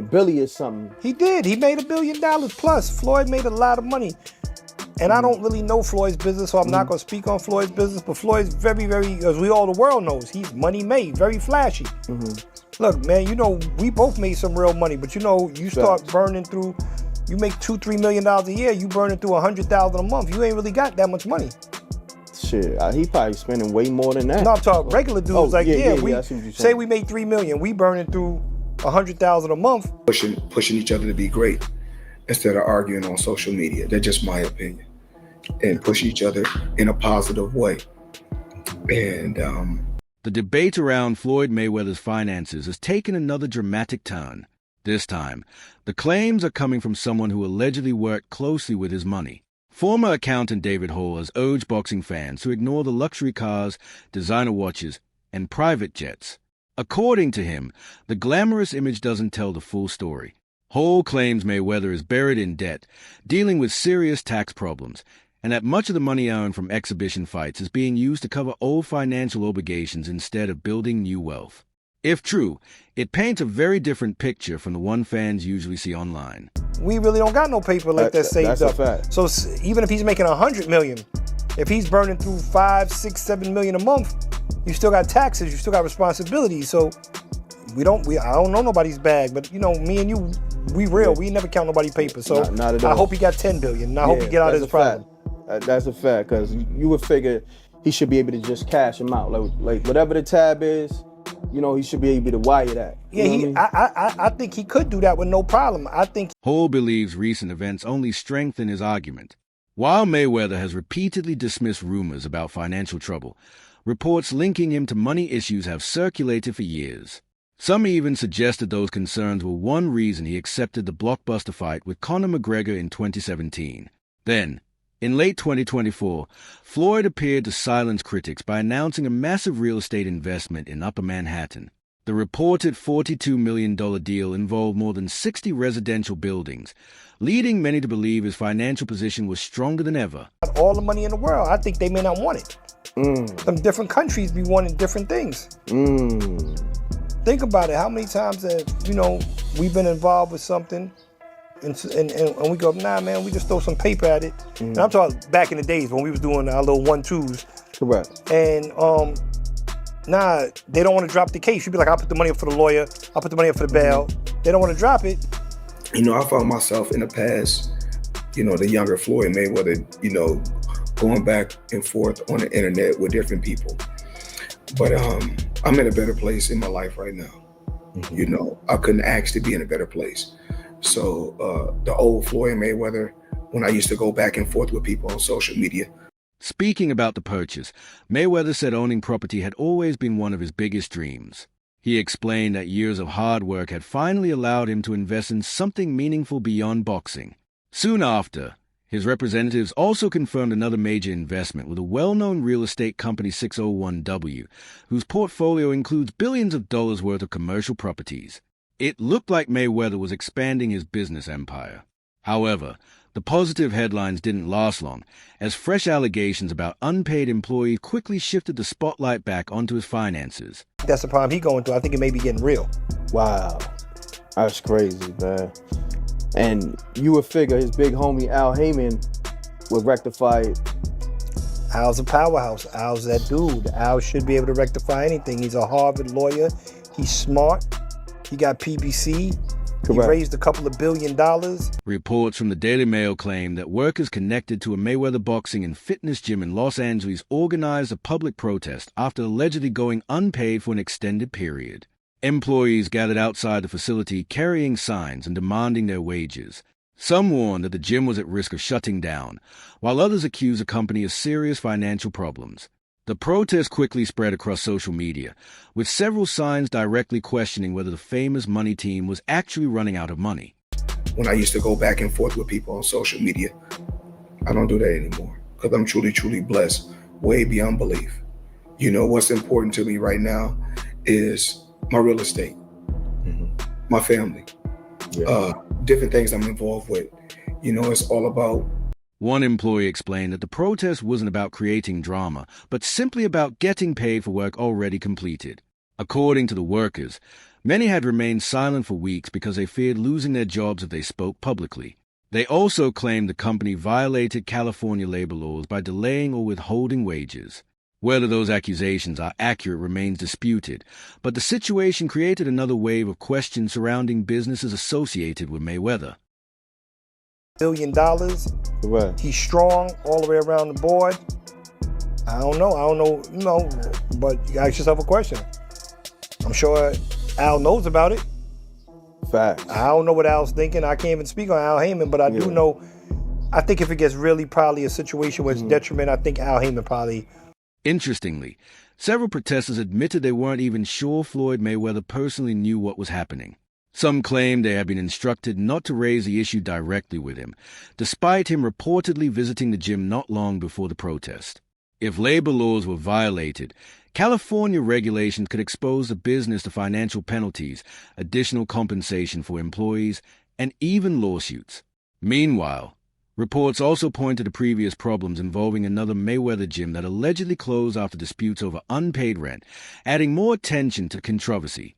Billy or something. He did. He made $1 billion plus. Floyd made a lot of money. And I don't really know Floyd's business, so I'm not going to speak on Floyd's business. But Floyd's very, as the world knows, he's money made, very flashy. Look, man, you know, we both made some real money, but you know, you start burning through, you make $2-3 million a year, you burning through $100,000 a month. You ain't really got that much money. Shit, he probably spending way more than that. No, I'm talking regular dudes. We say we make $3 million, we burning through $100,000 a month. Pushing each other to be great instead of arguing on social media. That's just my opinion. And push each other in a positive way. And the debate around Floyd Mayweather's finances has taken another dramatic turn. This time, the claims are coming from someone who allegedly worked closely with his money. Former accountant David Hall has urged boxing fans to ignore the luxury cars, designer watches, and private jets. According to him, the glamorous image doesn't tell the full story. Hall claims Mayweather is buried in debt, dealing with serious tax problems, and that much of the money earned from exhibition fights is being used to cover old financial obligations instead of building new wealth. If true, it paints a very different picture from the one fans usually see online. We really don't got no paper like that saved up. Fact. So even if he's making $100 million, if he's burning through $5, $6, $7 million a month, you still got taxes, you still got responsibilities. So I don't know nobody's bag, but you know, me and you, we real. We never count nobody's paper. So not at all. I hope he got $10 billion. And I hope he get out of his problem. That's a fact, because you would figure he should be able to just cash him out. Like whatever the tab is, you know, he should be able to wire that. I think he could do that with no problem. I think Hall believes recent events only strengthen his argument. While Mayweather has repeatedly dismissed rumors about financial trouble, reports linking him to money issues have circulated for years. Some even suggested those concerns were one reason he accepted the blockbuster fight with Conor McGregor in 2017. Then, in late 2024, Floyd appeared to silence critics by announcing a massive real estate investment in Upper Manhattan. The reported $42 million deal involved more than 60 residential buildings, leading many to believe his financial position was stronger than ever. All the money in the world, I think they may not want it. Some different countries be wanting different things. Think about it. How many times have, we've been involved with something and we go, nah, man, we just throw some paper at it. And I'm talking back in the days when we was doing our little 1-2s. Correct. And nah, they don't want to drop the case. You'd be like, I'll put the money up for the lawyer. I'll put the money up for the bail. They don't want to drop it. You know, I found myself in the past, the younger Floyd Mayweather, going back and forth on the internet with different people. But I'm in a better place in my life right now. I couldn't ask to be in a better place. So the old Floyd Mayweather, when I used to go back and forth with people on social media. Speaking about the purchase, Mayweather said owning property had always been one of his biggest dreams. He explained that years of hard work had finally allowed him to invest in something meaningful beyond boxing. Soon after, his representatives also confirmed another major investment with a well-known real estate company 601W, whose portfolio includes billions of dollars worth of commercial properties. It looked like Mayweather was expanding his business empire. However, the positive headlines didn't last long, as fresh allegations about unpaid employees quickly shifted the spotlight back onto his finances. That's the problem he's going through. I think it may be getting real. Wow. That's crazy, man. And you would figure his big homie Al Heyman would rectify it. Al's a powerhouse. Al's that dude. Al should be able to rectify anything. He's a Harvard lawyer. He's smart. He got PBC. Correct. He raised a couple of $1 billion. Reports from the Daily Mail claim that workers connected to a Mayweather boxing and fitness gym in Los Angeles organized a public protest after allegedly going unpaid for an extended period. Employees gathered outside the facility carrying signs and demanding their wages. Some warned that the gym was at risk of shutting down, while others accused the company of serious financial problems. The protest quickly spread across social media, with several signs directly questioning whether the famous money team was actually running out of money. When I used to go back and forth with people on social media, I don't do that anymore because I'm truly, truly blessed, way beyond belief. What's important to me right now is my real estate, my family, different things I'm involved with. It's all about. One employee explained that the protest wasn't about creating drama, but simply about getting paid for work already completed. According to the workers, Many had remained silent for weeks because they feared losing their jobs if they spoke publicly. They also claimed the company violated California labor laws by delaying or withholding wages. Whether those accusations are accurate remains disputed, but the situation created another wave of questions surrounding businesses associated with Mayweather. $1 billion. Correct. He's strong all the way around the board. I don't know, but you ask yourself a question. I'm sure Al knows about it. Facts. I don't know what Al's thinking. I can't even speak on Al Heyman, but I do know, I think if it gets really probably a situation where it's detriment, I think Al Heyman probably. Interestingly, several protesters admitted they weren't even sure Floyd Mayweather personally knew what was happening. Some claimed they had been instructed not to raise the issue directly with him, despite him reportedly visiting the gym not long before the protest. If labor laws were violated, California regulations could expose the business to financial penalties, additional compensation for employees, and even lawsuits. Meanwhile, reports also pointed to previous problems involving another Mayweather gym that allegedly closed after disputes over unpaid rent, adding more attention to the controversy.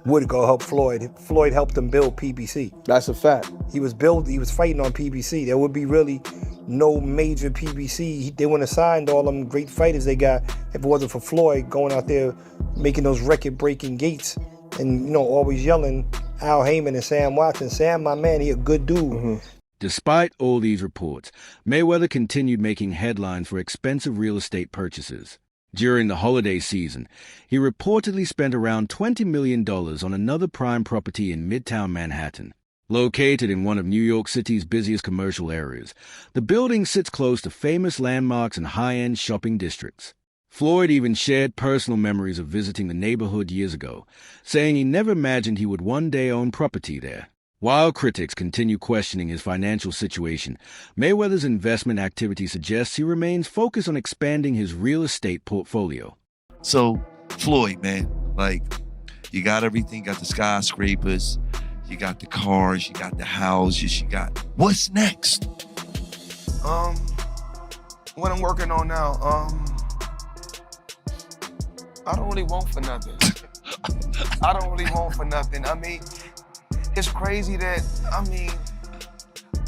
Would go help Floyd. Floyd helped him build PBC. That's a fact. He was fighting on PBC. There would be really no major PBC. They wouldn't have signed all them great fighters they got if it wasn't for Floyd going out there making those record-breaking gates and, always yelling Al Heyman and Sam Watson. Sam, my man, he a good dude. Despite all these reports, Mayweather continued making headlines for expensive real estate purchases. During the holiday season, he reportedly spent around $20 million on another prime property in Midtown Manhattan. Located in one of New York City's busiest commercial areas, the building sits close to famous landmarks and high-end shopping districts. Floyd even shared personal memories of visiting the neighborhood years ago, saying he never imagined he would one day own property there. While critics continue questioning his financial situation, Mayweather's investment activity suggests he remains focused on expanding his real estate portfolio. So, Floyd, man, you got everything, you got the skyscrapers, you got the cars, you got the houses, what's next? What I'm working on now, I don't really want for nothing. I mean, it's crazy that,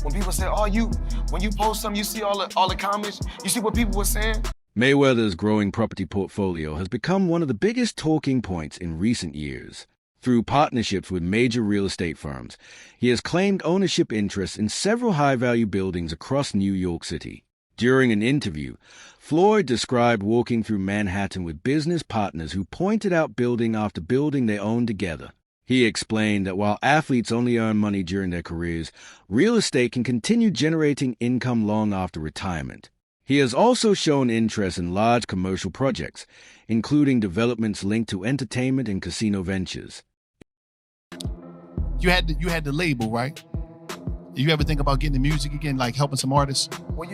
when people say, when you post something, you see all the comments, you see what people were saying? Mayweather's growing property portfolio has become one of the biggest talking points in recent years. Through partnerships with major real estate firms, he has claimed ownership interests in several high-value buildings across New York City. During an interview, Floyd described walking through Manhattan with business partners who pointed out building after building they owned together. He explained that while athletes only earn money during their careers, real estate can continue generating income long after retirement. He has also shown interest in large commercial projects, including developments linked to entertainment and casino ventures. You had the label, right? You ever think about getting the music again, like helping some artists? Well,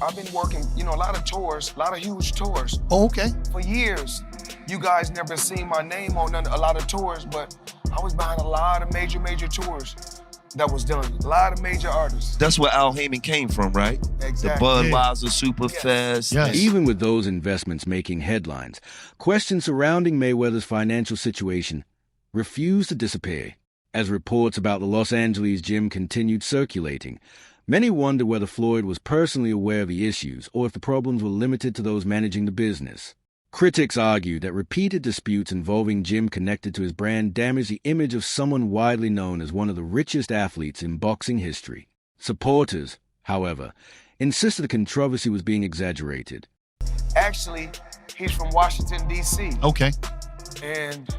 I've been working, a lot of tours, a lot of huge tours. Oh, okay. For years. You guys never seen my name on a lot of tours, but I was behind a lot of major tours that was done. A lot of major artists. That's where Al Heyman came from, right? Exactly. The Budweiser Superfest. Yes. Even with those investments making headlines, questions surrounding Mayweather's financial situation refused to disappear. As reports about the Los Angeles gym continued circulating, many wondered whether Floyd was personally aware of the issues or if the problems were limited to those managing the business. Critics argued that repeated disputes involving Jim connected to his brand damaged the image of someone widely known as one of the richest athletes in boxing history. Supporters, however, insisted the controversy was being exaggerated. Actually, he's from Washington, D.C. Okay. And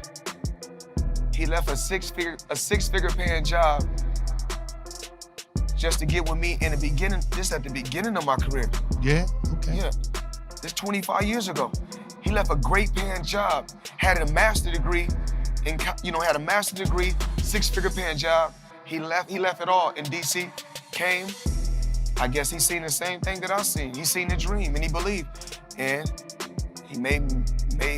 he left a six-figure paying job just to get with me in the beginning, just at the beginning of my career. Yeah, okay. Yeah, this 25 years ago. He left a great paying job, had a master's degree, six-figure paying job. He left it all in DC, came. I guess he's seen the same thing that I've seen. He's seen the dream and he believed. And he made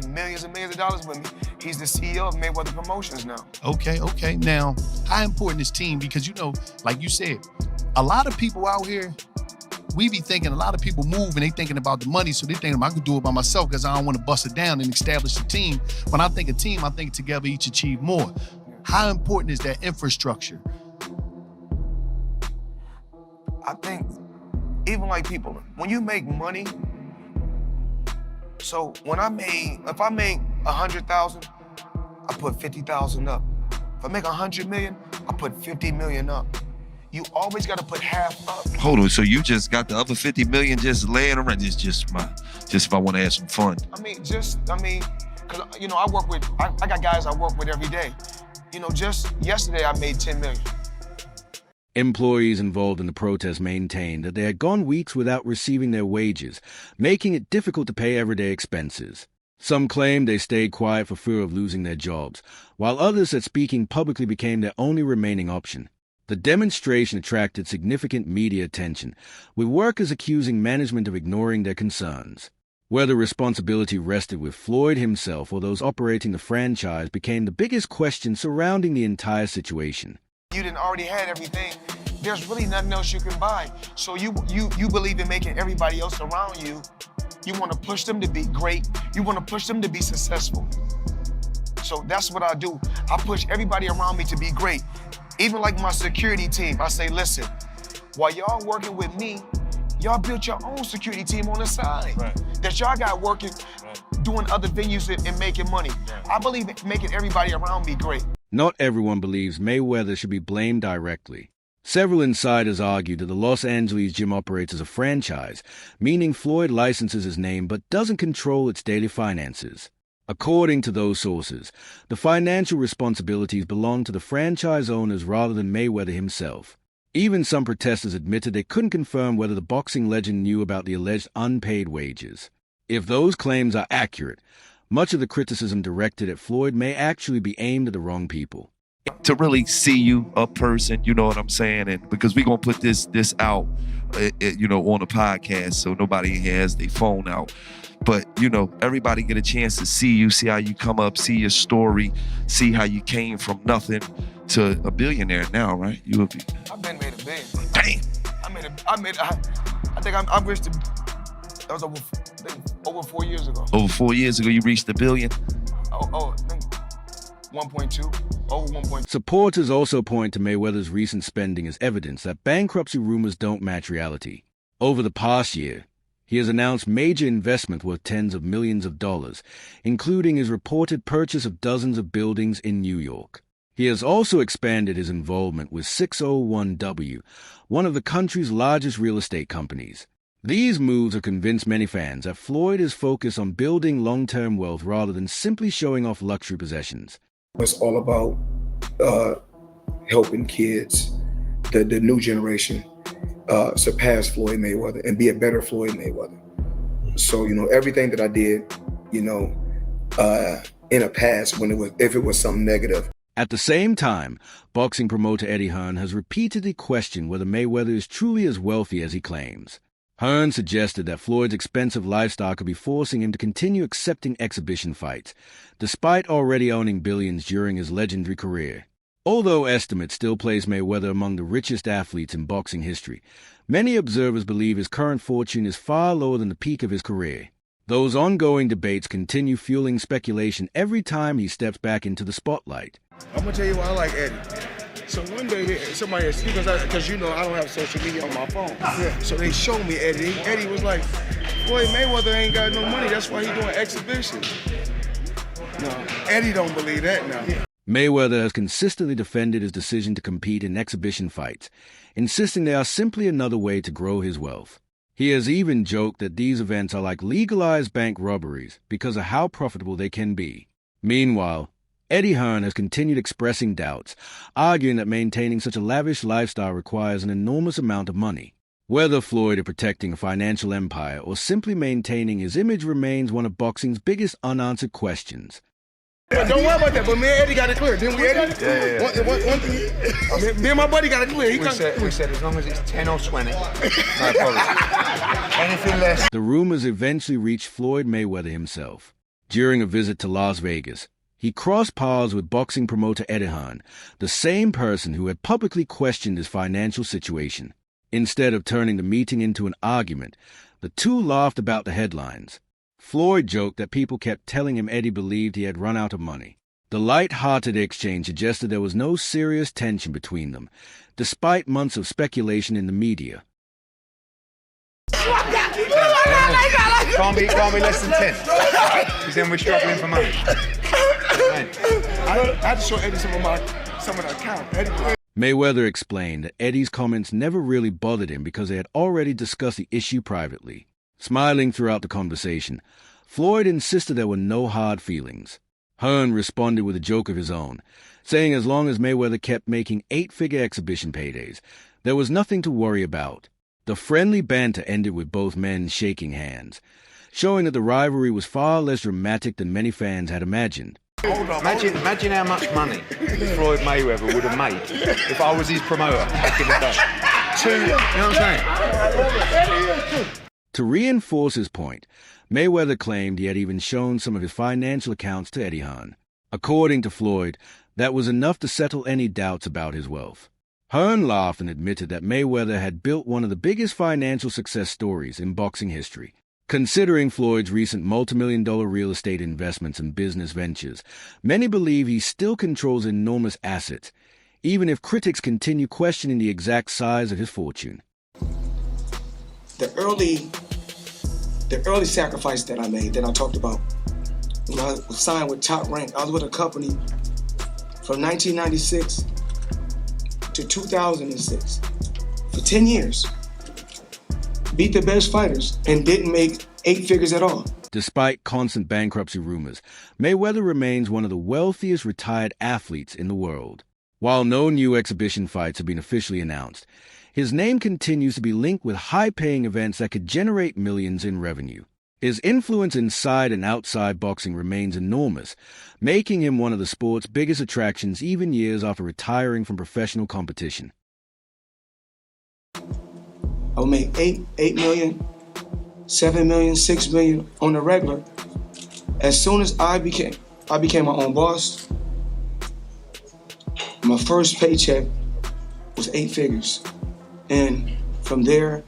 millions and millions of dollars with me. He's the CEO of Mayweather Promotions now. Okay. Now, how important is team? Because like you said, a lot of people out here we be thinking, a lot of people move and they thinking about the money, so they thinking I could do it by myself because I don't want to bust it down and establish a team. When I think a team, I think together each achieve more. How important is that infrastructure? I think even like people, when you make money, so when if I make 100,000, I put 50,000 up. If I make 100 million, I put 50 million up. You always got to put half up. Hold on, so you just got the other 50 million just laying around? Just if I want to have some fun. Cause you know, I got guys I work with every day. You know, just yesterday I made 10 million. Employees involved in the protest maintained that they had gone weeks without receiving their wages, making it difficult to pay everyday expenses. Some claimed they stayed quiet for fear of losing their jobs, while others said speaking publicly became their only remaining option. The demonstration attracted significant media attention, with workers accusing management of ignoring their concerns. Whether responsibility rested with Floyd himself or those operating the franchise became the biggest question surrounding the entire situation. You didn't already had everything. There's really nothing else you can buy. So you believe in making everybody else around you. You want to push them to be great. You want to push them to be successful. So that's what I do. I push everybody around me to be great. Even like my security team, I say, listen, while y'all working with me, y'all built your own security team on the side. Right. That y'all got working, doing other venues and making money. Right. I believe in making everybody around me great. Not everyone believes Mayweather should be blamed directly. Several insiders argue that the Los Angeles gym operates as a franchise, meaning Floyd licenses his name but doesn't control its daily finances. According to those sources, the financial responsibilities belong to the franchise owners rather than Mayweather himself. Even some protesters admitted they couldn't confirm whether the boxing legend knew about the alleged unpaid wages. If those claims are accurate, much of the criticism directed at Floyd may actually be aimed at the wrong people. To really see you a person, you know what I'm saying? And because we're going to put this out, you know, on a podcast, so nobody has their phone out. But, you know, everybody get a chance to see you, see how you come up, see your story, see how you came from nothing to a billionaire now, right? I've been made a billion. Damn. I think I'm rich. That was over 4 years ago. Over 4 years ago, you reached $1 billion? 1.2, over 1.2. Supporters also point to Mayweather's recent spending as evidence that bankruptcy rumors don't match reality. Over the past year, he has announced major investments worth tens of millions of dollars, including his reported purchase of dozens of buildings in New York. He has also expanded his involvement with 601W, one of the country's largest real estate companies. These moves have convinced many fans that Floyd is focused on building long-term wealth rather than simply showing off luxury possessions. It's all about helping kids, the new generation, surpass Floyd Mayweather and be a better Floyd Mayweather. So, you know, everything that I did, you know, in a past if it was something negative. At the same time, boxing promoter Eddie Hearn has repeatedly questioned whether Mayweather is truly as wealthy as he claims. Hearn suggested that Floyd's expensive lifestyle could be forcing him to continue accepting exhibition fights, despite already owning billions during his legendary career. Although estimates still place Mayweather among the richest athletes in boxing history, many observers believe his current fortune is far lower than the peak of his career. Those ongoing debates continue fueling speculation every time he steps back into the spotlight. I'm gonna tell you why I like Eddie. So one day, somebody asked me, because you know I don't have social media on my phone. Yeah. So they showed me Eddie. Eddie was like, Floyd Mayweather ain't got no money. That's why he doing exhibitions. No, Eddie don't believe that now. Mayweather has consistently defended his decision to compete in exhibition fights, insisting they are simply another way to grow his wealth. He has even joked that these events are like legalized bank robberies because of how profitable they can be. Meanwhile, Eddie Hearn has continued expressing doubts, arguing that maintaining such a lavish lifestyle requires an enormous amount of money. Whether Floyd is protecting a financial empire or simply maintaining his image remains one of boxing's biggest unanswered questions. But don't worry about that. But me and Eddie got it clear. Didn't we, Eddie? Yeah. One thing, me and my buddy got it clear. We said as long as it's 10 or 20, no problem. Anything less. The rumors eventually reached Floyd Mayweather himself. During a visit to Las Vegas, he crossed paths with boxing promoter Eddie Hearn, the same person who had publicly questioned his financial situation. Instead of turning the meeting into an argument, the two laughed about the headlines. Floyd joked that people kept telling him Eddie believed he had run out of money. The light-hearted exchange suggested there was no serious tension between them, despite months of speculation in the media. Can't be less than 10. Because then we're struggling for money. I had to show Eddie some of the account. Eddie, Mayweather explained that Eddie's comments never really bothered him because they had already discussed the issue privately. Smiling throughout the conversation, Floyd insisted there were no hard feelings. Hearn responded with a joke of his own, saying as long as Mayweather kept making 8-figure exhibition paydays, there was nothing to worry about. The friendly banter ended with both men shaking hands, showing that the rivalry was far less dramatic than many fans had imagined. Imagine how much money Floyd Mayweather would have made if I was his promoter back in the day. You know what I'm saying? To reinforce his point, Mayweather claimed he had even shown some of his financial accounts to Eddie Hearn. According to Floyd, that was enough to settle any doubts about his wealth. Hearn laughed and admitted that Mayweather had built one of the biggest financial success stories in boxing history. Considering Floyd's recent multimillion-dollar real estate investments and business ventures, many believe he still controls enormous assets, even if critics continue questioning the exact size of his fortune. The early sacrifice that I made, that I talked about, when I was signed with Top Rank, I was with a company from 1996 to 2006 for 10 years. Beat the best fighters and didn't make 8 figures at all. Despite constant bankruptcy rumors, Mayweather remains one of the wealthiest retired athletes in the world. While no new exhibition fights have been officially announced, his name continues to be linked with high-paying events that could generate millions in revenue. His influence inside and outside boxing remains enormous, making him one of the sport's biggest attractions even years after retiring from professional competition. I would make 8 million, 7 million, 6 million on the regular. As soon as I became my own boss, my first paycheck was 8 figures. And from there,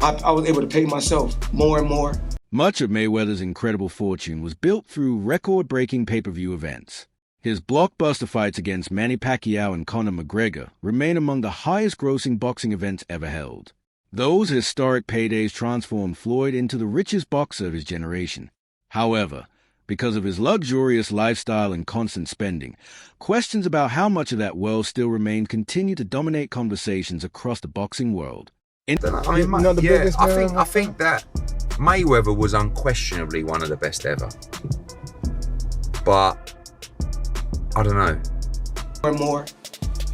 I was able to pay myself more and more. Much of Mayweather's incredible fortune was built through record-breaking pay-per-view events. His blockbuster fights against Manny Pacquiao and Conor McGregor remain among the highest-grossing boxing events ever held. Those historic paydays transformed Floyd into the richest boxer of his generation. However, because of his luxurious lifestyle and constant spending, questions about how much of that wealth still remained continue to dominate conversations across the boxing world. I think that Mayweather was unquestionably one of the best ever. But I don't know. More and more,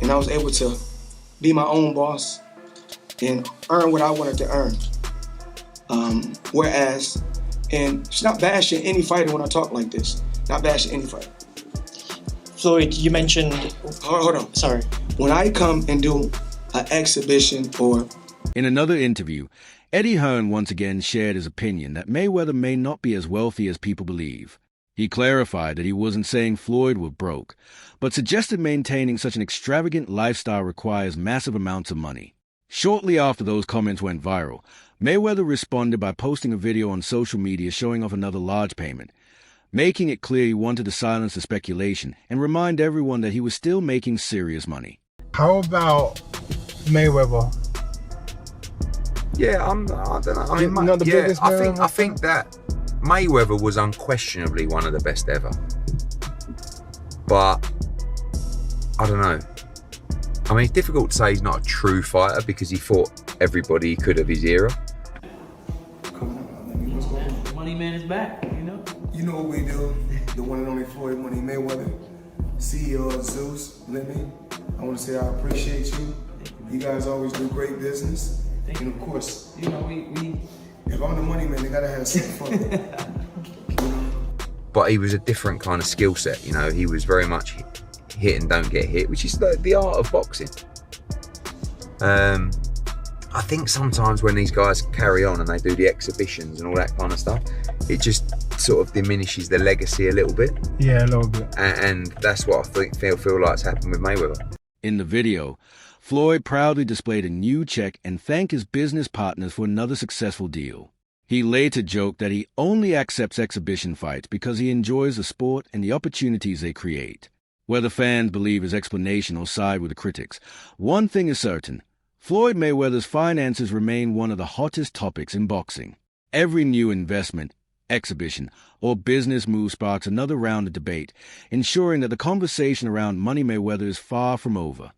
and I was able to be my own boss and earn what I wanted to earn. Whereas, and it's not bashing any fighter when I talk like this. Not bashing any fighter. Floyd, you mentioned... Hold on. Sorry. When I come and do an exhibition or... In another interview, Eddie Hearn once again shared his opinion that Mayweather may not be as wealthy as people believe. He clarified that he wasn't saying Floyd were broke, but suggested maintaining such an extravagant lifestyle requires massive amounts of money. Shortly after those comments went viral, Mayweather responded by posting a video on social media showing off another large payment, making it clear he wanted to silence the speculation and remind everyone that he was still making serious money. How about Mayweather? Yeah, I don't know. I mean, I think that Mayweather was unquestionably one of the best ever. But I don't know. I mean, it's difficult to say he's not a true fighter because he fought everybody he could of his era. Money man is back, you know? You know what we do? The one and only Floyd Money Mayweather, CEO of Zeus Living. I want to say I appreciate you. You guys always do great business. And of course, You know, we if I'm the money man, they gotta have some fun. But he was a different kind of skill set, you know. He was very much hit and don't get hit, which is the art of boxing. I think sometimes when these guys carry on and they do the exhibitions and all that kind of stuff, it just sort of diminishes the legacy a little bit. Yeah, a little bit. And that's what I feel like has happened with Mayweather. In the video, Floyd proudly displayed a new check and thanked his business partners for another successful deal. He later joked that he only accepts exhibition fights because he enjoys the sport and the opportunities they create. Whether fans believe his explanation or side with the critics, one thing is certain: Floyd Mayweather's finances remain one of the hottest topics in boxing. Every new investment, exhibition, or business move sparks another round of debate, ensuring that the conversation around Money Mayweather is far from over.